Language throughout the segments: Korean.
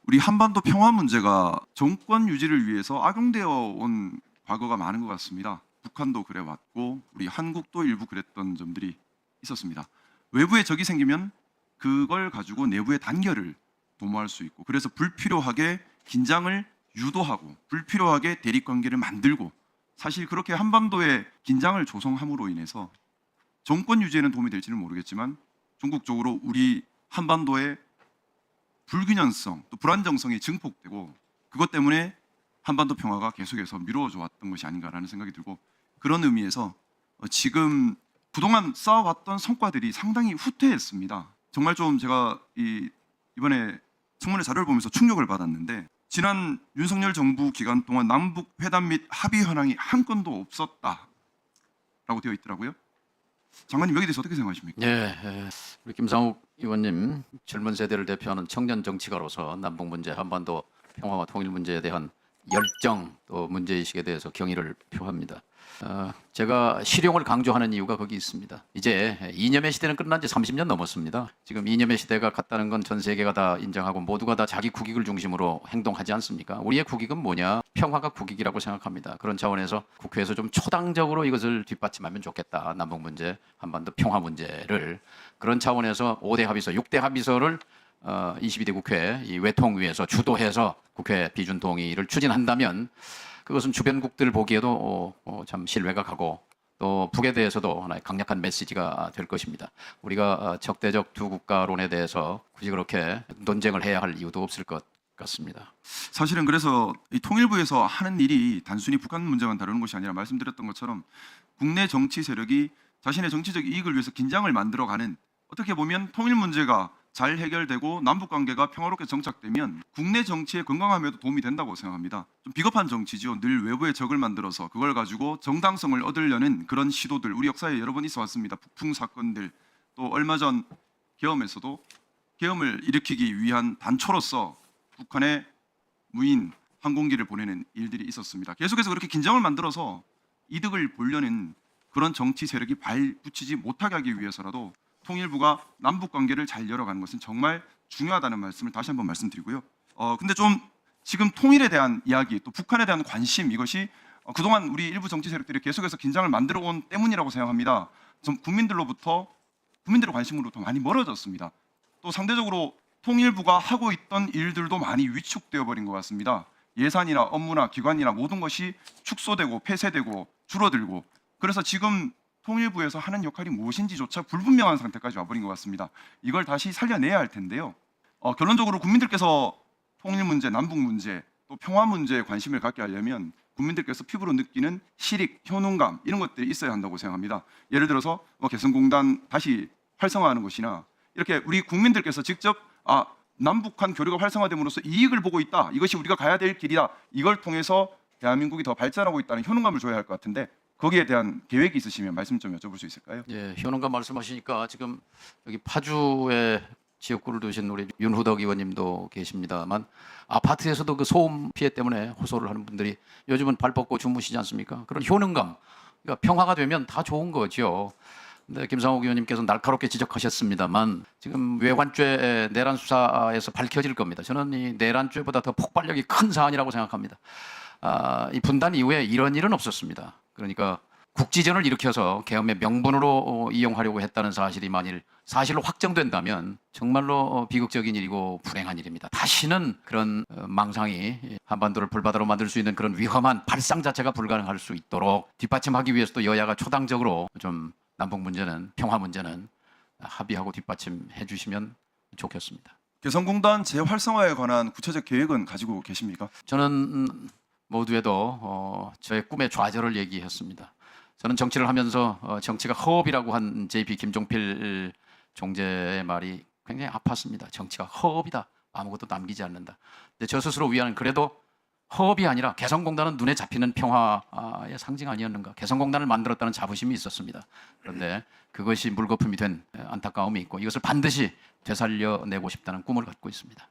우리 한반도 평화 문제가 정권 유지를 위해서 악용되어 온 과거가 많은 것 같습니다. 북한도 그래 왔고 우리 한국도 일부 그랬던 점들이 있었습니다. 외부에 적이 생기면 그걸 가지고 내부의 단결을 도모할 수 있고, 그래서 불필요하게 긴장을 유도하고 불필요하게 대립관계를 만들고, 사실 그렇게 한반도에 긴장을 조성함으로 인해서 정권 유지에는 도움이 될지는 모르겠지만 전국적으로 우리 한반도의 불균형성 또 불안정성이 증폭되고, 그것 때문에 한반도 평화가 계속해서 미뤄져 왔던 것이 아닌가라는 생각이 들고, 그런 의미에서 지금 그동안 쌓아왔던 성과들이 상당히 후퇴했습니다. 정말 좀 제가 이번에 청문회 자료를 보면서 충격을 받았는데, 지난 윤석열 정부 기간 동안 남북 회담 및 합의 현황이 한 건도 없었다라고 되어 있더라고요. 장관님, 여기에 대해서 어떻게 생각하십니까? 예, 우리 김상욱 의원님, 젊은 세대를 대표하는 청년 정치가로서 남북 문제, 한반도 평화와 통일 문제에 대한 열정 또 문제의식에 대해서 경의를 표합니다. 제가 실용을 강조하는 이유가 거기 있습니다. 이제 이념의 시대는 끝난 지 30년 넘었습니다. 지금 이념의 시대가 갔다는 건 전 세계가 다 인정하고 모두가 다 자기 국익을 중심으로 행동하지 않습니까? 우리의 국익은 뭐냐? 평화가 국익이라고 생각합니다. 그런 차원에서 국회에서 좀 초당적으로 이것을 뒷받침하면 좋겠다. 남북 문제, 한반도 평화 문제를 그런 차원에서 5대 합의서, 6대 합의서를 22대 국회 이 외통위에서 주도해서 국회 비준 동의를 추진한다면 그것은 주변국들 보기에도 참 신뢰가 가고 또 북에 대해서도 하나의 강력한 메시지가 될 것입니다. 우리가 적대적 두 국가론에 대해서 굳이 그렇게 논쟁을 해야 할 이유도 없을 것 같습니다. 사실은 그래서 이 통일부에서 하는 일이 단순히 북한 문제만 다루는 것이 아니라, 말씀드렸던 것처럼 국내 정치 세력이 자신의 정치적 이익을 위해서 긴장을 만들어가는, 어떻게 보면 통일 문제가 잘 해결되고 남북 관계가 평화롭게 정착되면 국내 정치의 건강함에도 도움이 된다고 생각합니다. 좀 비겁한 정치죠. 늘 외부의 적을 만들어서 그걸 가지고 정당성을 얻으려는 그런 시도들, 우리 역사에 여러 번 있어 왔습니다. 북풍 사건들, 또 얼마 전 계엄에서도 계엄을 일으키기 위한 단초로서 북한의 무인 항공기를 보내는 일들이 있었습니다. 계속해서 그렇게 긴장을 만들어서 이득을 보려는 그런 정치 세력이 발붙이지 못하게 하기 위해서라도 통일부가 남북 관계를 잘 열어가는 것은 정말 중요하다는 말씀을 다시 한번 말씀드리고요. 근데 좀 지금 통일에 대한 이야기, 또 북한에 대한 관심, 이것이 그동안 우리 일부 정치 세력들이 계속해서 긴장을 만들어 온 때문이라고 생각합니다. 좀 국민들의 관심으로부터 많이 멀어졌습니다. 또 상대적으로 통일부가 하고 있던 일들도 많이 위축되어 버린 것 같습니다. 예산이나 업무나 기관이나 모든 것이 축소되고 폐쇄되고 줄어들고, 그래서 지금 통일부에서 하는 역할이 무엇인지조차 불분명한 상태까지 와버린 것 같습니다. 이걸 다시 살려내야 할 텐데요. 결론적으로 국민들께서 통일 문제, 남북 문제, 또 평화 문제에 관심을 갖게 하려면 국민들께서 피부로 느끼는 실익, 효능감, 이런 것들이 있어야 한다고 생각합니다. 예를 들어서 개성공단 다시 활성화하는 것이나, 이렇게 우리 국민들께서 직접 남북한 교류가 활성화됨으로써 이익을 보고 있다, 이것이 우리가 가야 될 길이다, 이걸 통해서 대한민국이 더 발전하고 있다는 효능감을 줘야 할 것 같은데, 거기에 대한 계획이 있으시면 말씀 좀 여쭤볼 수 있을까요? 예, 효능감 말씀하시니까 지금 여기 파주에 지역구를 두신 우리 윤후덕 의원님도 계십니다만, 아파트에서도 그 소음 피해 때문에 호소를 하는 분들이 요즘은 발 뻗고 주무시지 않습니까? 그런 효능감, 그러니까 평화가 되면 다 좋은 거죠. 근데 김상욱 의원님께서 날카롭게 지적하셨습니다만, 지금 외환죄 내란 수사에서 밝혀질 겁니다. 저는 이 내란죄보다 더 폭발력이 큰 사안이라고 생각합니다. 이 분단 이후에 이런 일은 없었습니다. 그러니까 국지전을 일으켜서 계엄의 명분으로 이용하려고 했다는 사실이 만일 사실로 확정된다면 정말로 비극적인 일이고 불행한 일입니다. 다시는 그런 망상이 한반도를 불바다로 만들 수 있는 그런 위험한 발상 자체가 불가능할 수 있도록 뒷받침하기 위해서도 여야가 초당적으로 좀 남북 문제는, 평화 문제는 합의하고 뒷받침해 주시면 좋겠습니다. 개성공단 재활성화에 관한 구체적 계획은 가지고 계십니까? 저는 모두에도 저의 꿈의 좌절을 얘기했습니다. 저는 정치를 하면서 정치가 허업이라고 한 JP 김종필 총재의 말이 굉장히 아팠습니다. 정치가 허업이다. 아무것도 남기지 않는다. 근데 저 스스로 위안은, 그래도 허업이 아니라 개성공단은 눈에 잡히는 평화의 상징 아니었는가. 개성공단을 만들었다는 자부심이 있었습니다. 그런데 그것이 물거품이 된 안타까움이 있고, 이것을 반드시 되살려내고 싶다는 꿈을 갖고 있습니다.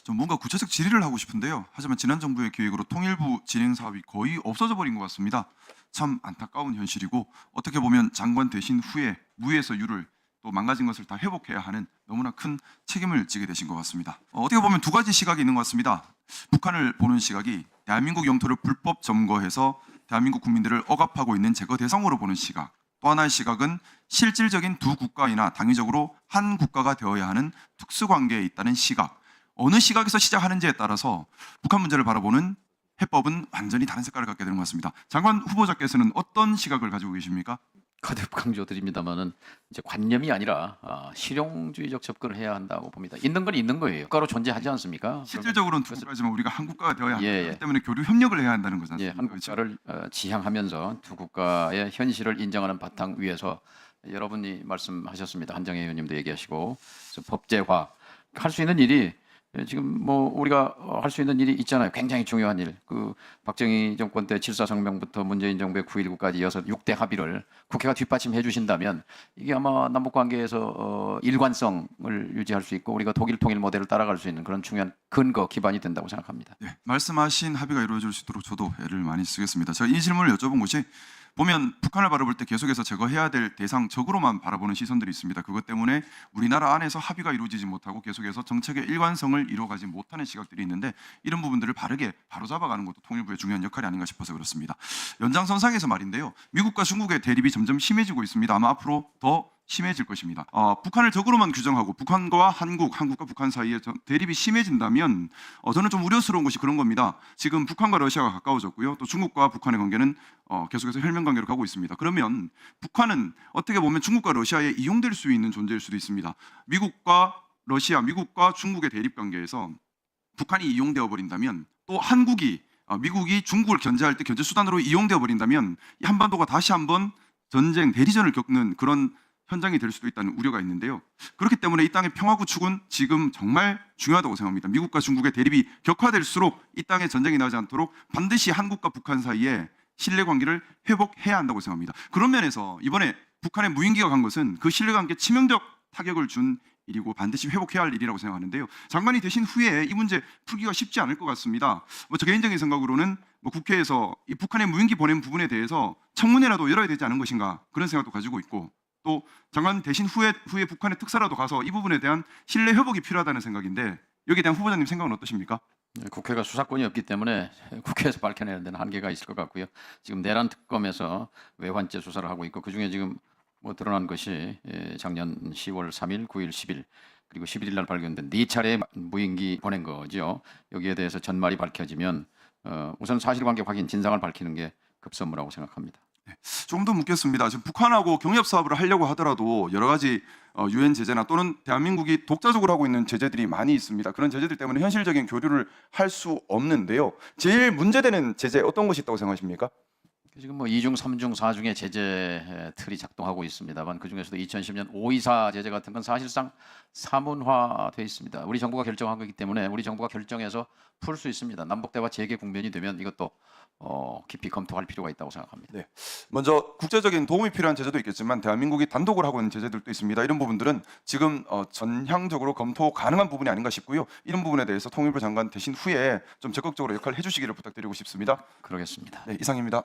좀 뭔가 구체적 질의를 하고 싶은데요. 하지만 지난 정부의 계획으로 통일부 진행 사업이 거의 없어져 버린 것 같습니다. 참 안타까운 현실이고, 어떻게 보면 장관 되신 후에 무에서 유를, 또 망가진 것을 다 회복해야 하는 너무나 큰 책임을 지게 되신 것 같습니다. 어떻게 보면 두 가지 시각이 있는 것 같습니다. 북한을 보는 시각이 대한민국 영토를 불법 점거해서 대한민국 국민들을 억압하고 있는 제거 대상으로 보는 시각, 또 하나의 시각은 실질적인 두 국가이나 당위적으로 한 국가가 되어야 하는 특수관계에 있다는 시각, 어느 시각에서 시작하는지에 따라서 북한 문제를 바라보는 해법은 완전히 다른 색깔을 갖게 되는 것 같습니다. 장관 후보자께서는 어떤 시각을 가지고 계십니까? 거듭 강조드립니다만은 이제 관념이 아니라 실용주의적 접근을 해야 한다고 봅니다. 있는 건 있는 거예요. 국가로 존재하지 않습니까? 실질적으로는 두 국가지만 우리가 한 국가가 되어야 예, 하기 예. 때문에 교류 협력을 해야 한다는 거지 예, 않습니까? 한 그렇죠? 국가를 지향하면서 두 국가의 현실을 인정하는 바탕 위에서 여러분이 말씀하셨습니다. 한정혜 의원님도 얘기하시고 그래서 법제화 할 수 있는 일이 지금 뭐 우리가 할 수 있는 일이 있잖아요. 굉장히 중요한 일. 그 박정희 정권 때 7.4성명부터 문재인 정부의 9.19까지 이어서 6대 합의를 국회가 뒷받침해 주신다면 이게 아마 남북 관계에서 일관성을 유지할 수 있고 우리가 독일 통일 모델을 따라갈 수 있는 그런 중요한 근거 기반이 된다고 생각합니다. 네, 말씀하신 합의가 이루어질 수 있도록 저도 애를 많이 쓰겠습니다. 제가 이 질문을 여쭤본 것이 보면 북한을 바라볼 때 계속해서 제거해야 될 대상적으로만 바라보는 시선들이 있습니다. 그것 때문에 우리나라 안에서 합의가 이루어지지 못하고 계속해서 정책의 일관성을 이루어가지 못하는 시각들이 있는데 이런 부분들을 바르게 바로잡아가는 것도 통일부의 중요한 역할이 아닌가 싶어서 그렇습니다. 연장선상에서 말인데요. 미국과 중국의 대립이 점점 심해지고 있습니다. 아마 앞으로 더 심해질 것입니다. 북한을 적으로만 규정하고 북한과 한국과 북한 사이에 대립이 심해진다면 저는 좀 우려스러운 것이 그런 겁니다. 지금 북한과 러시아가 가까워졌고요. 또 중국과 북한의 관계는 계속해서 혈맹 관계로 가고 있습니다. 그러면 북한은 어떻게 보면 중국과 러시아에 이용될 수 있는 존재일 수도 있습니다. 미국과 러시아, 미국과 중국의 대립 관계에서 북한이 이용되어 버린다면 또 한국이 미국이 중국을 견제할 때 견제 수단으로 이용되어 버린다면 이 한반도가 다시 한번 전쟁, 대리전을 겪는 그런 현장이 될 수도 있다는 우려가 있는데요. 그렇기 때문에 이 땅의 평화 구축은 지금 정말 중요하다고 생각합니다. 미국과 중국의 대립이 격화될수록 이 땅에 전쟁이 나지 않도록 반드시 한국과 북한 사이에 신뢰 관계를 회복해야 한다고 생각합니다. 그런 면에서 이번에 북한의 무인기가 간 것은 그 신뢰 관계에 치명적 타격을 준 일이고 반드시 회복해야 할 일이라고 생각하는데요. 장관이 되신 후에 이 문제 풀기가 쉽지 않을 것 같습니다. 저 개인적인 생각으로는 국회에서 이 북한의 무인기 보낸 부분에 대해서 청문회라도 열어야 되지 않은 것인가 그런 생각도 가지고 있고 또 장관 되신 후에 북한의 특사라도 가서 이 부분에 대한 신뢰 회복이 필요하다는 생각인데 여기에 대한 후보자님 생각은 어떠십니까? 국회가 수사권이 없기 때문에 국회에서 밝혀내는 데는 한계가 있을 것 같고요. 지금 내란 특검에서 외환죄 수사를 하고 있고 그중에 지금 뭐 드러난 것이 작년 10월 3일, 9일, 10일 그리고 11일 날 발견된 4차례 무인기 보낸 거죠. 여기에 대해서 전말이 밝혀지면 우선 사실관계 확인, 진상을 밝히는 게 급선무라고 생각합니다. 좀 더 묻겠습니다. 지금 북한하고 경협 사업을 하려고 하더라도 여러 가지 유엔 제재나 또는 대한민국이 독자적으로 하고 있는 제재들이 많이 있습니다. 그런 제재들 때문에 현실적인 교류를 할 수 없는데요. 제일 문제되는 제재 어떤 것이 있다고 생각하십니까? 지금 뭐 2중, 3중, 4중의 제재 틀이 작동하고 있습니다만 그 중에서도 2010년 524 제재 같은 건 사실상 사문화돼 있습니다. 우리 정부가 결정한 거기 때문에 우리 정부가 결정해서 풀 수 있습니다. 남북 대화 재개 국면이 되면 이것도 깊이 검토할 필요가 있다고 생각합니다. 네. 먼저 국제적인 도움이 필요한 제재도 있겠지만 대한민국이 단독으로 하고 있는 제재들도 있습니다. 이런 부분들은 지금 전향적으로 검토 가능한 부분이 아닌가 싶고요. 이런 부분에 대해서 통일부 장관 되신 후에 좀 적극적으로 역할을 해주시기를 부탁드리고 싶습니다. 그러겠습니다. 네, 이상입니다.